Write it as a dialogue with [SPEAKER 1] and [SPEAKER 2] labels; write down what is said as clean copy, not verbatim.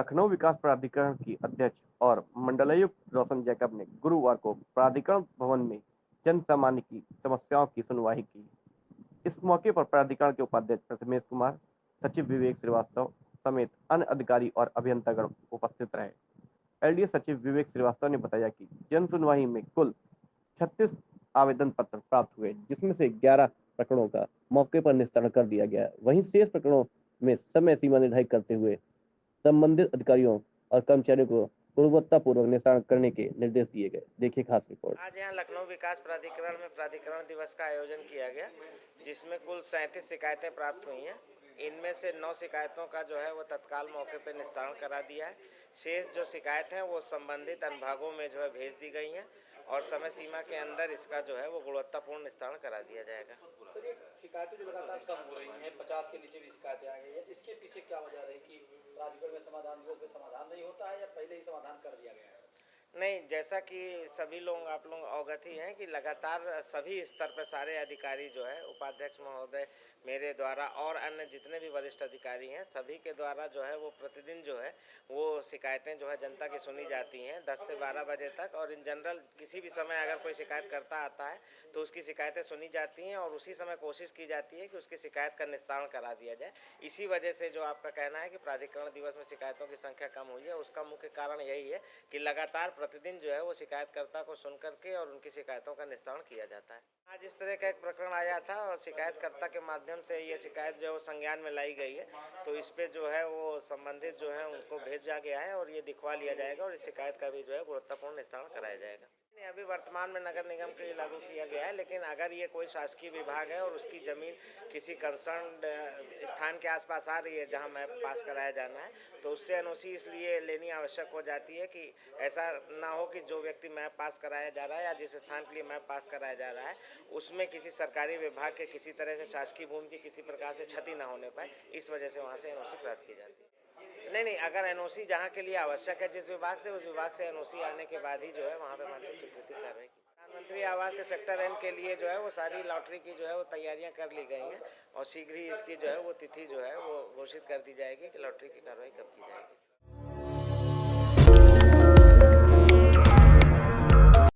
[SPEAKER 1] लखनऊ विकास प्राधिकरण की अध्यक्ष और मंडलायुक्त रोशन जैकब ने गुरुवार को प्राधिकरण भवन में जन सामान्य की समस्याओं की सुनवाई की। इस मौके पर प्राधिकरण के उपाध्यक्ष प्रथमेश कुमार, सचिव विवेक श्रीवास्तव समेत अन्य अधिकारी और अभियंतागण उपस्थित रहे। एलडीए सचिव विवेक श्रीवास्तव ने बताया कि जन सुनवाई में कुल 36 आवेदन पत्र प्राप्त हुए, जिसमें से 11 प्रकरणों का मौके पर निस्तारण कर दिया गया। वहीं शेष प्रकरणों में समय सीमा निर्धारित करते हुए संबंधित अधिकारियों और कर्मचारियों को गुणवत्तापूर्वक निस्तारण करने के निर्देश दिए गए। देखिए खास रिपोर्ट।
[SPEAKER 2] आज यहाँ लखनऊ विकास प्राधिकरण में प्राधिकरण दिवस का आयोजन किया गया, जिसमें कुल 37 शिकायतें प्राप्त हुई हैं। इनमें से 9 शिकायतों का जो है वो तत्काल मौके पर निस्तारण करा दिया है। शेष जो शिकायत हैं वो संबंधित अनुभागों में जो है भेज दी गई हैं और समय सीमा के अंदर इसका जो है वो गुणवत्तापूर्ण निस्तारण करा दिया जाएगा।
[SPEAKER 3] शिकायतें जो लगातार कम हो रही हैं, 50 के नीचे भी शिकायतें आ गई है, इसके पीछे क्या वजह रही कि प्राधिकरण में समाधान दिवस में समाधान नहीं होता है या पहले ही समाधान कर दिया गया है?
[SPEAKER 2] नहीं, जैसा कि सभी लोग आप लोग अवगत ही हैं कि लगातार सभी स्तर पर सारे अधिकारी जो है उपाध्यक्ष महोदय मेरे द्वारा और अन्य जितने भी वरिष्ठ अधिकारी हैं सभी के द्वारा जो है वो प्रतिदिन जो है वो शिकायतें जो है जनता की सुनी जाती हैं 10 से 12 बजे तक। और इन जनरल किसी भी समय अगर कोई शिकायत करता आता है तो उसकी शिकायतें सुनी जाती हैं और उसी समय कोशिश की जाती है कि उसकी शिकायत का निस्तारण करा दिया जाए। इसी वजह से जो आपका कहना है कि प्राधिकरण दिवस में शिकायतों की संख्या कम हुई है, उसका मुख्य कारण यही है कि लगातार प्रतिदिन जो है वो शिकायतकर्ता को सुन करके और उनकी शिकायतों का निस्तारण किया जाता है। आज इस तरह का एक प्रकरण आया था और शिकायतकर्ता के माध्यम से ये शिकायत जो है वो संज्ञान में लाई गई है, तो इस पे जो है वो संबंधित जो है उनको भेजा गया है और ये दिखवा लिया जाएगा और इस शिकायत का भी जो है गुणवत्तापूर्ण निस्तारण कराया जाएगा। अभी वर्तमान में नगर निगम के लिए लागू किया गया है, लेकिन अगर ये कोई शासकीय विभाग है और उसकी ज़मीन किसी कंसर्न स्थान के आसपास आ रही है जहां मैप पास कराया जाना है, तो उससे एनओसी इसलिए लेनी आवश्यक हो जाती है कि ऐसा ना हो कि जो व्यक्ति मैप पास कराया जा रहा है या जिस स्थान के लिए मैप पास कराया जा रहा है उसमें किसी सरकारी विभाग के किसी तरह से शासकीय भूमि की किसी प्रकार से क्षति ना होने पाए, इस वजह से वहाँ से एनओसी प्राप्त की जाती है। नहीं, अगर एनओसी जहाँ के लिए आवश्यक है जिस विभाग से, उस विभाग से एनओसी आने के बाद ही जो है वहाँ पे मानचित्र स्वीकृति कार्रवाई की। प्रधानमंत्री आवास के सेक्टर एन के लिए जो है वो सारी लॉटरी की जो है वो तैयारियां कर ली गई हैं और शीघ्र ही इसकी जो है वो तिथि जो है वो घोषित कर दी जाएगी कि लॉटरी की कार्रवाई कब की जाएगी।